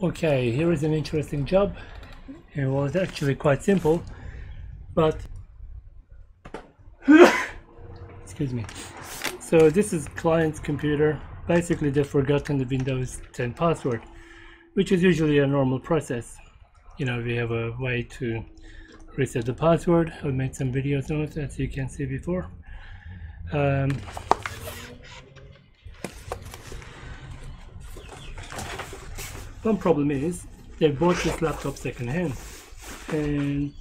Okay, here is an interesting job. It was actually quite simple, but excuse me. So this is client's computer. Basically, they've forgotten the Windows 10 password, which is usually a normal process. You know, we have a way to reset the password. I've made some videos on it, as you can see before. One problem is they bought this laptop secondhand, and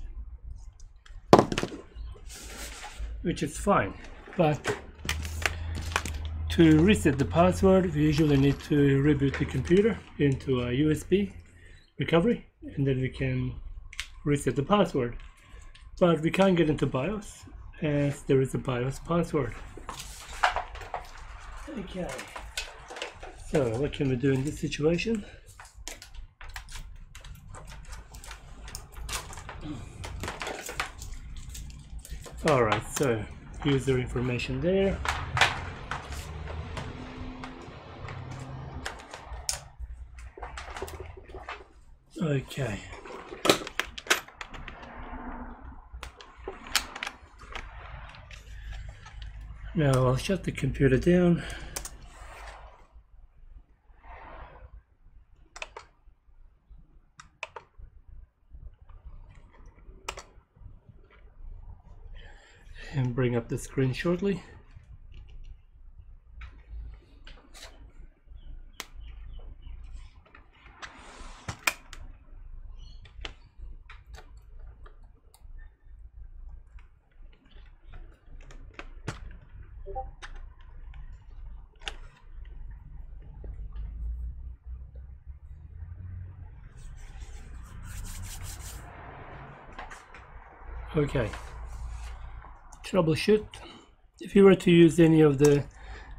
which is fine, but to reset the password we usually need to reboot the computer into a USB recovery, and then we can reset the password. But we can't get into BIOS as there is a BIOS password. Okay, so what can we do in this situation? Alright, so user information there. Okay. Now I'll shut the computer down. And bring up the screen shortly. Okay. Troubleshoot. If you were to use any of the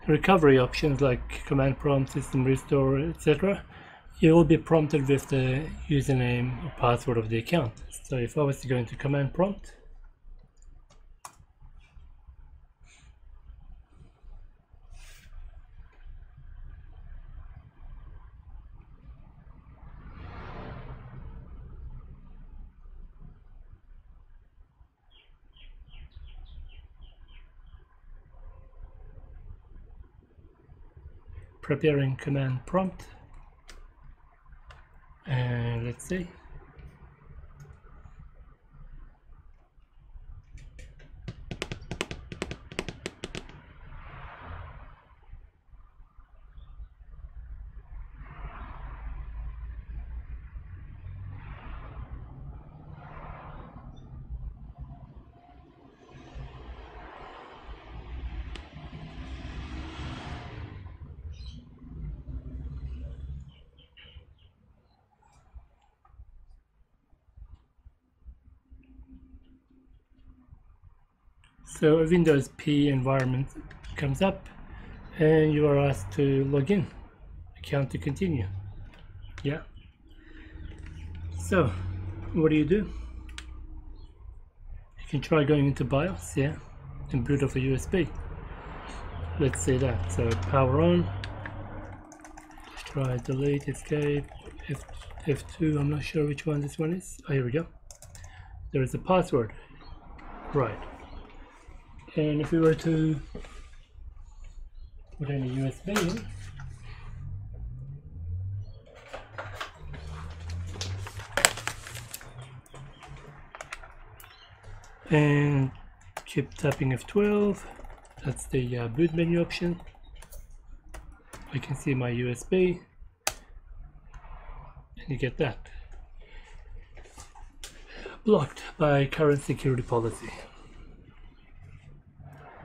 recovery options like command prompt, system restore, etc., you will be prompted with the username or password of the account. So if I was to go into command prompt, preparing command prompt, and let's see. So a Windows P environment comes up and you are asked to log in, account to continue. Yeah. So what do? You can try going into BIOS, yeah, and boot off a USB. Let's say that. So power on, try delete, escape, F2, I'm not sure which one this one is. Oh, here we go. There is a password. Right. And if we were to put in a USB in, and keep tapping F12, that's the boot menu option. I can see my USB, and you get that. Blocked by current security policy.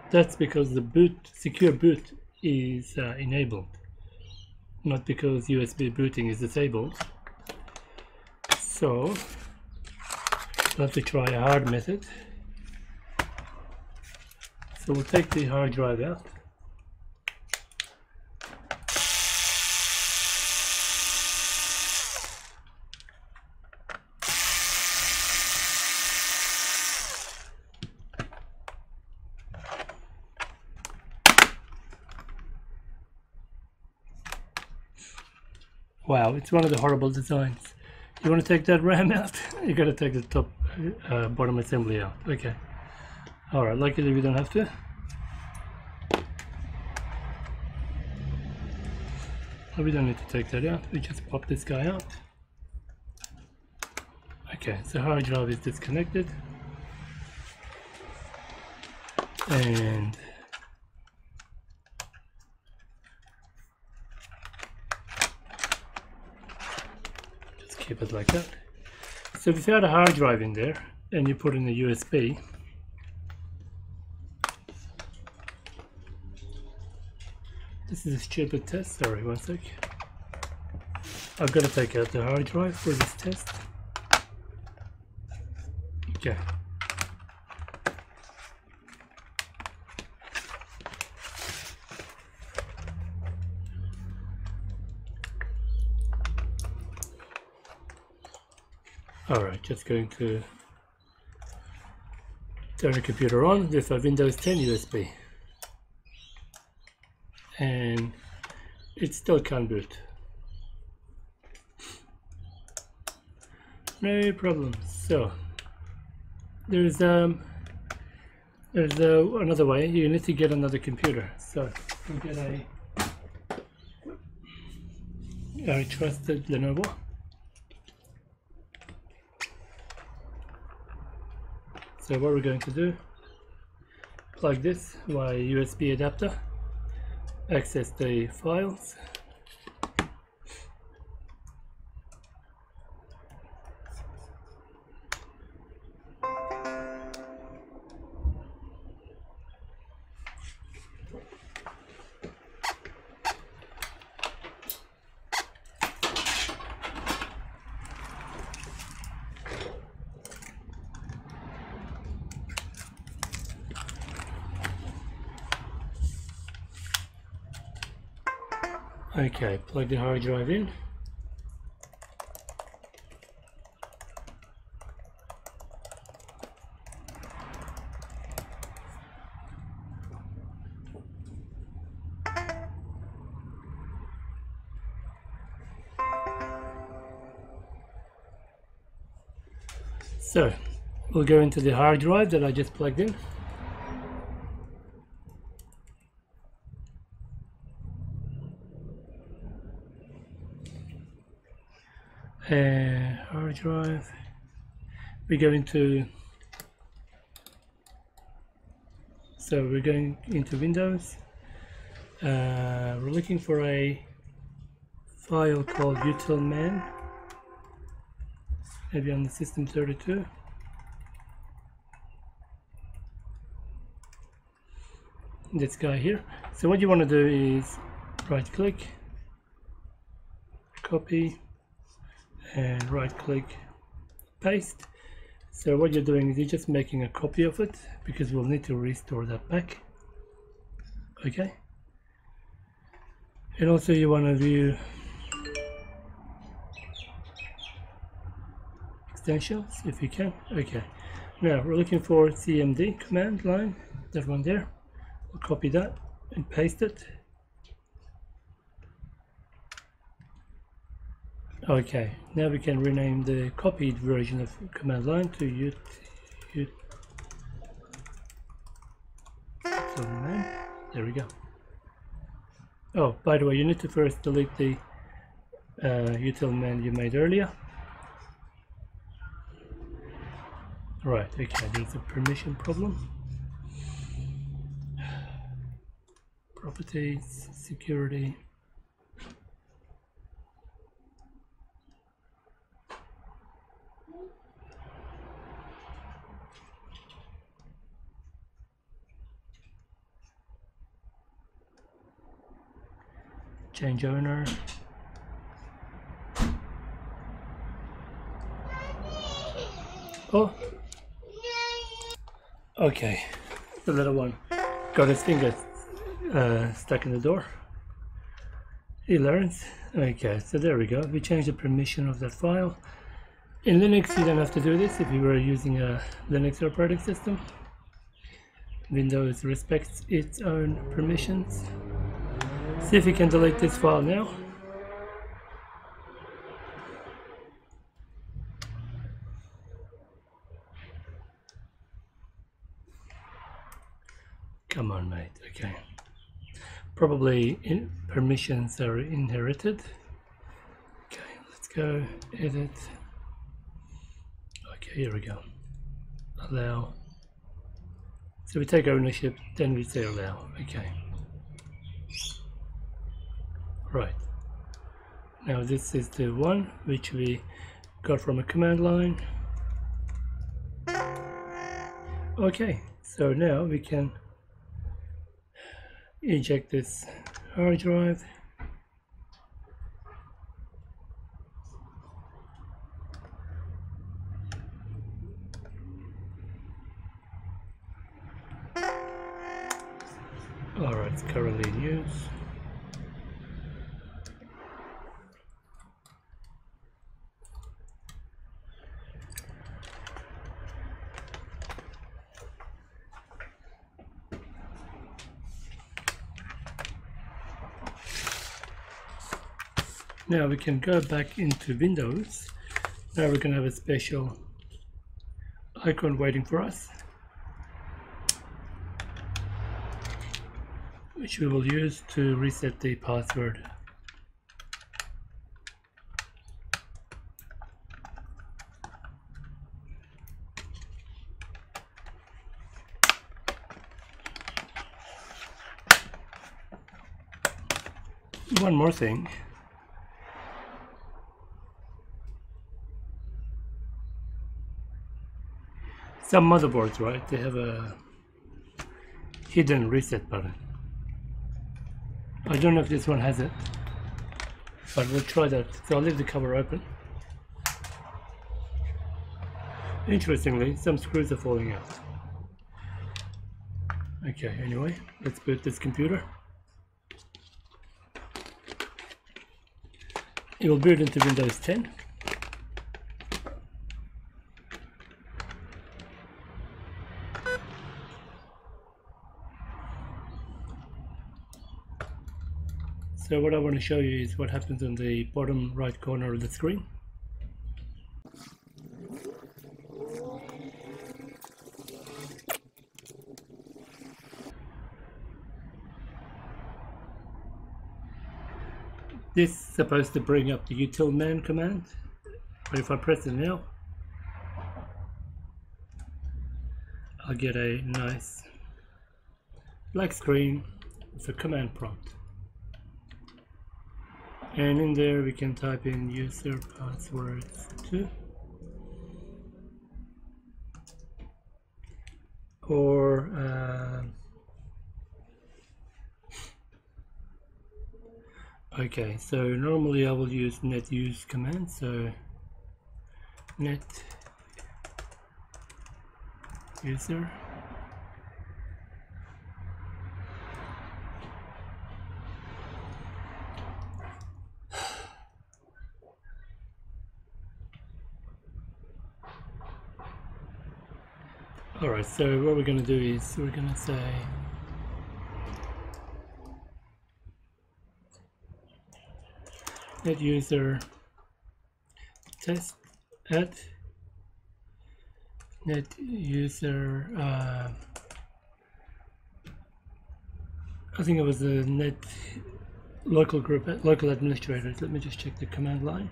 That's because the secure boot is enabled, not because USB booting is disabled. So we'll have to try a hard method. So we'll take the hard drive out. Wow, it's one of the horrible designs. You want to take that RAM out? You got to take the top bottom assembly out. Okay. Alright, luckily we don't have to. We don't need to take that out. We just pop this guy out. Okay, so hard drive is disconnected. And just keep it like that. So if you had a hard drive in there and you put in a USB, this is a stupid test, sorry, one sec. I've got to take out the hard drive for this test. Okay. Alright, just going to turn the computer on with a Windows 10 USB. And it still can't boot. No problem. So there's another way. You need to get another computer. So you get a trusted Lenovo. So what we're going to do, plug this via USB adapter, access the files, okay, plug the hard drive in. So we'll go into the hard drive that I just plugged in. Hard drive. We're going into Windows. We're looking for a file called utilman, maybe on the system 32. This guy here. So what you want to do is right click, copy, and right click, paste. So what you're doing is you're just making a copy of it, because we'll need to restore that back. Okay, and also you want to view extensions if you can. Okay, now we're looking for CMD command line, that one there. We'll copy that and paste it. Okay, now we can rename the copied version of command line to there we go. Oh, by the way, you need to first delete the utilman you made earlier. Right, okay, there's a permission problem. Properties, security. Change owner. Oh, okay, the little one got his finger stuck in the door. He learns. Okay, so there we go. We changed the permission of that file. In Linux you don't have to do this if you were using a Linux operating system. Windows respects its own permissions. See if you can delete this file now. Come on, mate. Okay. Probably permissions are inherited. Okay, let's go edit. Okay, here we go. Allow. So we take ownership, then we say allow. Okay. Right. Now this is the one which we got from a command line. Okay, so now we can eject this hard drive. Alright, it's currently in use. Now we can go back into Windows. Now we're going to have a special icon waiting for us, which we will use to reset the password. One more thing. Some motherboards, right, they have a hidden reset button. I don't know if this one has it, but we'll try that. So I'll leave the cover open. Interestingly, some screws are falling out. Okay, anyway, let's boot this computer. It will boot into Windows 10. So what I want to show you is what happens on the bottom right corner of the screen. This is supposed to bring up the util-man command, but if I press it now, I'll get a nice black screen with a command prompt. And in there we can type in user passwords 2, or okay, so normally I will use net use command, so net user Alright, so what we're going to do is we're going to say net user test add net user I think it was a net local group local administrators. Let me just check the command line.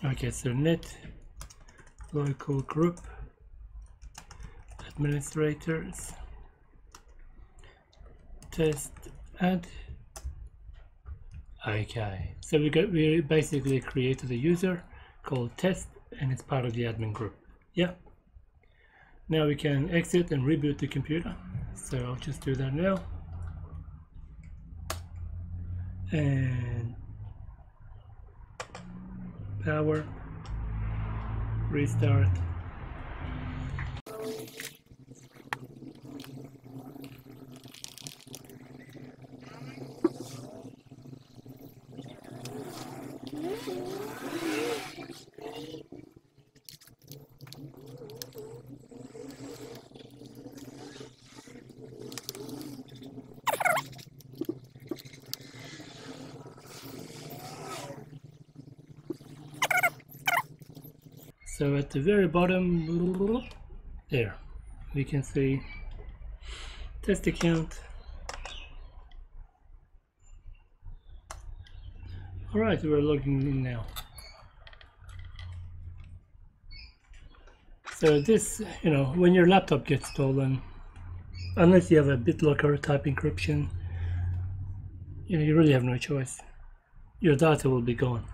Okay, so net local group administrators test add. Okay, so we basically created a user called test and it's part of the admin group. Yeah. Now we can exit and reboot the computer. So I'll just do that now. And power, restart. So at the very bottom, there, we can see test account. Alright, we're logging in now. So this, you know, when your laptop gets stolen, unless you have a BitLocker type encryption, you know, you really have no choice. Your data will be gone.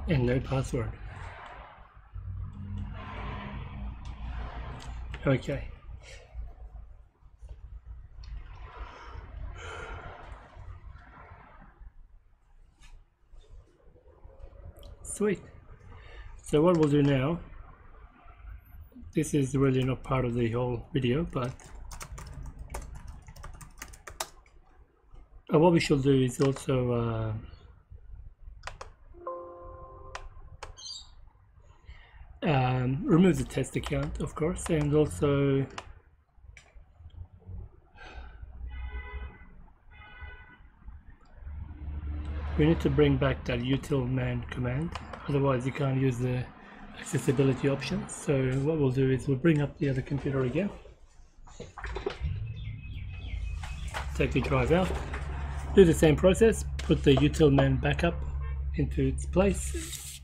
And no password. Okay. Sweet. So what we'll do now, this is really not part of the whole video, but what we should do is also remove the test account, of course, and also we need to bring back that util-man command, otherwise you can't use the accessibility options. So what we'll do is we'll bring up the other computer again, take the drive out, do the same process, put the util-man back up into its place,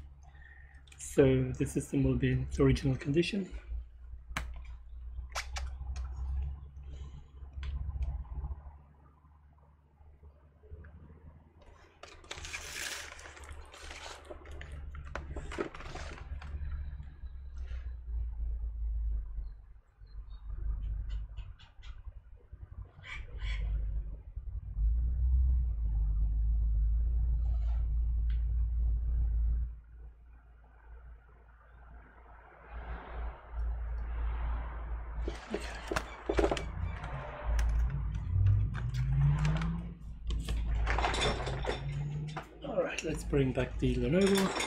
so the system will be in its original condition. Alright, let's bring back the Lenovo.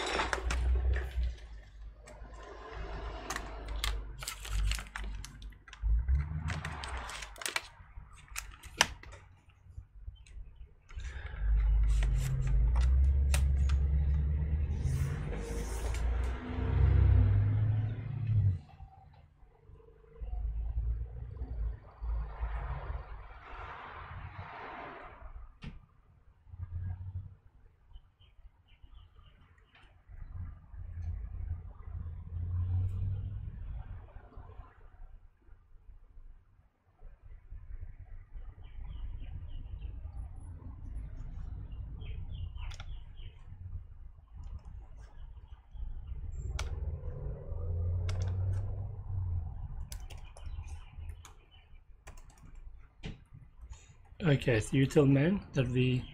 Okay, so util-man that we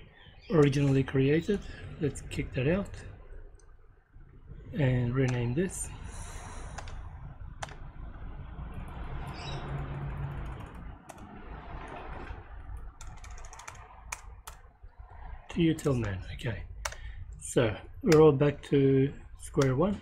originally created, let's kick that out and rename this. To util-man. Okay, so we're all back to square one.